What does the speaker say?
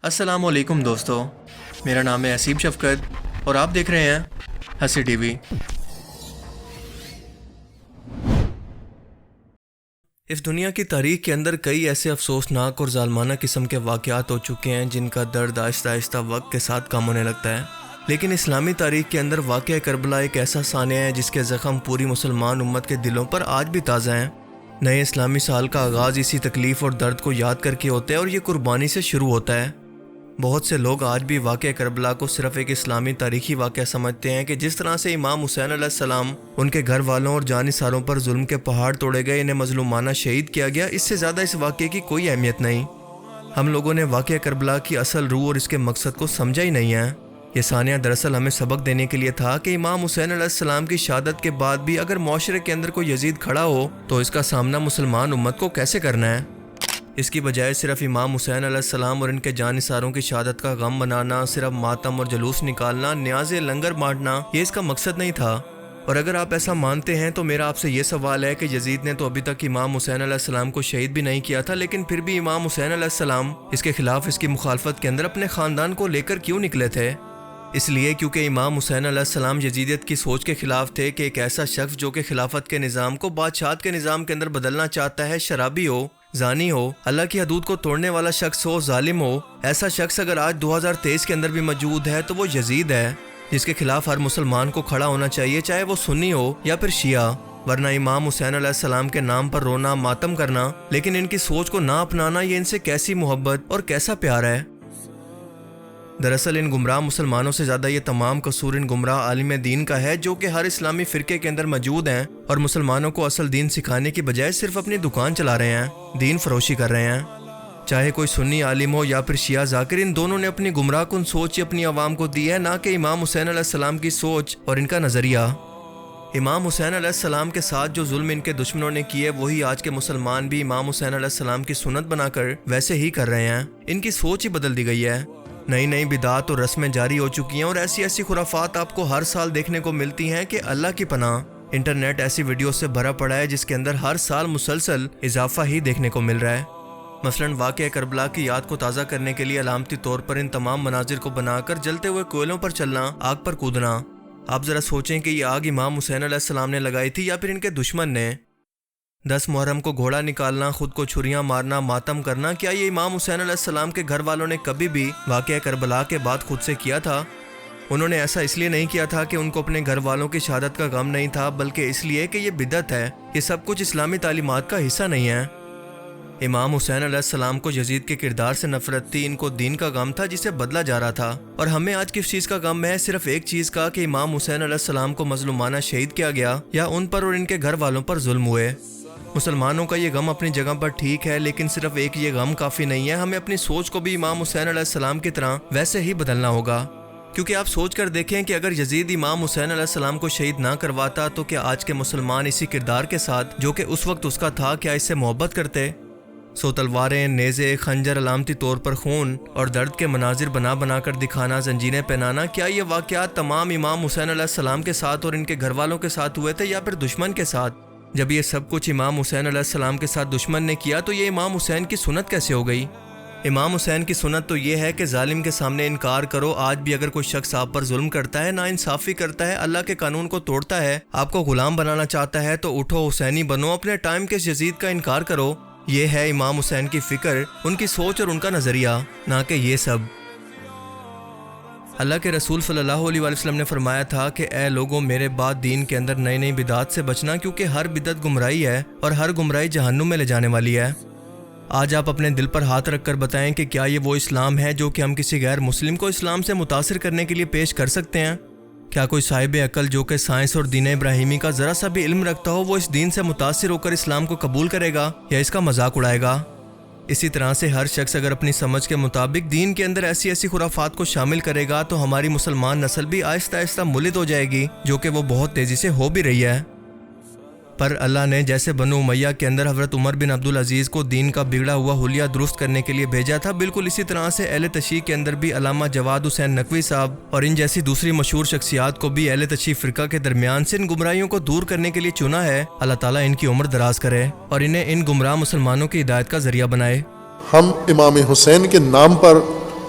السلام علیکم دوستو، میرا نام ہے حسیب شفقت اور آپ دیکھ رہے ہیں ہنسی ٹی وی۔ اس دنیا کی تاریخ کے اندر کئی ایسے افسوسناک اور ظالمانہ قسم کے واقعات ہو چکے ہیں جن کا درد آہستہ آہستہ وقت کے ساتھ کم ہونے لگتا ہے، لیکن اسلامی تاریخ کے اندر واقعہ کربلا ایک ایسا سانحہ ہے جس کے زخم پوری مسلمان امت کے دلوں پر آج بھی تازہ ہیں۔ نئے اسلامی سال کا آغاز اسی تکلیف اور درد کو یاد کر کے ہوتا ہے اور یہ قربانی سے شروع ہوتا ہے۔ بہت سے لوگ آج بھی واقعہ کربلا کو صرف ایک اسلامی تاریخی واقعہ سمجھتے ہیں کہ جس طرح سے امام حسین علیہ السلام، ان کے گھر والوں اور جانثاروں پر ظلم کے پہاڑ توڑے گئے، انہیں مظلومانہ شہید کیا گیا، اس سے زیادہ اس واقعے کی کوئی اہمیت نہیں۔ ہم لوگوں نے واقعہ کربلا کی اصل روح اور اس کے مقصد کو سمجھا ہی نہیں ہے۔ یہ سانحہ دراصل ہمیں سبق دینے کے لیے تھا کہ امام حسین علیہ السلام کی شہادت کے بعد بھی اگر معاشرے کے اندر کوئی یزید کھڑا ہو تو اس کا سامنا مسلمان امت کو کیسے کرنا ہے۔ اس کی بجائے صرف امام حسین علیہ السلام اور ان کے جانثاروں کی شہادت کا غم منانا، صرف ماتم اور جلوس نکالنا، نیاز لنگر بانٹنا، یہ اس کا مقصد نہیں تھا۔ اور اگر آپ ایسا مانتے ہیں تو میرا آپ سے یہ سوال ہے کہ یزید نے تو ابھی تک امام حسین علیہ السلام کو شہید بھی نہیں کیا تھا، لیکن پھر بھی امام حسین علیہ السلام اس کے خلاف، اس کی مخالفت کے اندر اپنے خاندان کو لے کر کیوں نکلے تھے؟ اس لیے کیونکہ امام حسین علیہ السلام یزیدیت کی سوچ کے خلاف تھے کہ ایک ایسا شخص جو کہ خلافت کے نظام کو بادشاہت کے نظام کے اندر بدلنا چاہتا ہے، شرابی ہو، زانی ہو، اللہ کی حدود کو توڑنے والا شخص ہو، ظالم ہو، ایسا شخص اگر آج 2023 کے اندر بھی موجود ہے تو وہ یزید ہے، جس کے خلاف ہر مسلمان کو کھڑا ہونا چاہیے، چاہے وہ سنی ہو یا پھر شیعہ۔ ورنہ امام حسین علیہ السلام کے نام پر رونا، ماتم کرنا، لیکن ان کی سوچ کو نہ اپنانا، یہ ان سے کیسی محبت اور کیسا پیار ہے۔ دراصل ان گمراہ مسلمانوں سے زیادہ یہ تمام قصور ان گمراہ عالم دین کا ہے جو کہ ہر اسلامی فرقے کے اندر موجود ہیں اور مسلمانوں کو اصل دین سکھانے کی بجائے صرف اپنی دکان چلا رہے ہیں، دین فروشی کر رہے ہیں۔ چاہے کوئی سنی عالم ہو یا پھر شیعہ ذاکر، ان دونوں نے اپنی گمراہ کن سوچ ہی اپنی عوام کو دی ہے، نہ کہ امام حسین علیہ السلام کی سوچ اور ان کا نظریہ۔ امام حسین علیہ السلام کے ساتھ جو ظلم ان کے دشمنوں نے کیے، وہی آج کے مسلمان بھی امام حسین علیہ السلام کی سنت بنا کر ویسے ہی کر رہے ہیں۔ ان کی سوچ ہی بدل دی گئی ہے، نئی نئی بدعات اور رسمیں جاری ہو چکی ہیں اور ایسی ایسی خرافات آپ کو ہر سال دیکھنے کو ملتی ہیں کہ اللہ کی پناہ۔ انٹرنیٹ ایسی ویڈیو سے بھرا پڑا ہے جس کے اندر ہر سال مسلسل اضافہ ہی دیکھنے کو مل رہا ہے۔ مثلاً واقعہ کربلا کی یاد کو تازہ کرنے کے لیے علامتی طور پر ان تمام مناظر کو بنا کر جلتے ہوئے کوئلوں پر چلنا، آگ پر کودنا۔ آپ ذرا سوچیں کہ یہ آگ امام حسین علیہ السلام نے لگائی تھی یا پھر ان کے دشمن نے؟ 10 محرم کو گھوڑا نکالنا، خود کو چھریاں مارنا، ماتم کرنا، کیا یہ امام حسین علیہ السلام کے گھر والوں نے کبھی بھی واقعہ کربلا کے بعد خود سے کیا تھا؟ انہوں نے ایسا اس لیے نہیں کیا تھا کہ ان کو اپنے گھر والوں کی شہادت کا غم نہیں تھا، بلکہ اس لیے کہ یہ بدعت ہے، یہ سب کچھ اسلامی تعلیمات کا حصہ نہیں ہے۔ امام حسین علیہ السلام کو یزید کے کردار سے نفرت تھی، ان کو دین کا غم تھا جسے بدلا جا رہا تھا۔ اور ہمیں آج کس چیز کا غم ہے؟ صرف ایک چیز کا کہ امام حسین علیہ السلام کو مظلومانہ شہید کیا گیا یا ان پر اور ان کے گھر والوں پر ظلم ہوئے۔ مسلمانوں کا یہ غم اپنی جگہ پر ٹھیک ہے، لیکن صرف ایک یہ غم کافی نہیں ہے، ہمیں اپنی سوچ کو بھی امام حسین علیہ السلام کی طرح ویسے ہی بدلنا ہوگا۔ کیونکہ آپ سوچ کر دیکھیں کہ اگر یزید امام حسین علیہ السلام کو شہید نہ کرواتا تو کیا آج کے مسلمان اسی کردار کے ساتھ جو کہ اس وقت اس کا تھا، کیا اس سے محبت کرتے؟ سو تلواریں، نیزے، خنجر، علامتی طور پر خون اور درد کے مناظر بنا بنا کر دکھانا، زنجیریں پہنانا، کیا یہ واقعات تمام امام حسین علیہ السلام کے ساتھ اور ان کے گھر والوں کے ساتھ ہوئے تھے یا پھر دشمن کے ساتھ؟ جب یہ سب کچھ امام حسین علیہ السلام کے ساتھ دشمن نے کیا تو یہ امام حسین کی سنت کیسے ہو گئی؟ امام حسین کی سنت تو یہ ہے کہ ظالم کے سامنے انکار کرو۔ آج بھی اگر کوئی شخص آپ پر ظلم کرتا ہے، ناانصافی کرتا ہے، اللہ کے قانون کو توڑتا ہے، آپ کو غلام بنانا چاہتا ہے، تو اٹھو، حسینی بنو، اپنے ٹائم کے یزید کا انکار کرو۔ یہ ہے امام حسین کی فکر، ان کی سوچ اور ان کا نظریہ، نہ کہ یہ سب۔ اللہ کے رسول صلی اللہ علیہ وسلم نے فرمایا تھا کہ اے لوگوں، میرے بعد دین کے اندر نئی نئی بدعات سے بچنا، کیونکہ ہر بدعت گمراہی ہے اور ہر گمراہی جہنم میں لے جانے والی ہے۔ آج آپ اپنے دل پر ہاتھ رکھ کر بتائیں کہ کیا یہ وہ اسلام ہے جو کہ ہم کسی غیر مسلم کو اسلام سے متاثر کرنے کے لیے پیش کر سکتے ہیں؟ کیا کوئی صاحب عقل جو کہ سائنس اور دین ابراہیمی کا ذرا سا بھی علم رکھتا ہو، وہ اس دین سے متاثر ہو کر اسلام کو قبول کرے گا یا اس کا مذاق اڑائے گا؟ اسی طرح سے ہر شخص اگر اپنی سمجھ کے مطابق دین کے اندر ایسی ایسی خرافات کو شامل کرے گا تو ہماری مسلمان نسل بھی آہستہ آہستہ ملت ہو جائے گی، جو کہ وہ بہت تیزی سے ہو بھی رہی ہے۔ پر اللہ نے جیسے بنو امیہ کے اندر حضرت عمر بن عبدالعزیز کو دین کا بگڑا ہوا حلیہ درست کرنے کے لیے بھیجا تھا، بالکل اسی طرح سے اہل تشیع کے اندر بھی علامہ جواد حسین نقوی صاحب اور ان جیسی دوسری مشہور شخصیات کو بھی اہل تشیع فرقہ کے درمیان سے ان گمراہیوں کو دور کرنے کے لیے چنا ہے۔ اللہ تعالیٰ ان کی عمر دراز کرے اور انہیں ان گمراہ مسلمانوں کی ہدایت کا ذریعہ بنائے۔ ہم امام حسین کے نام پر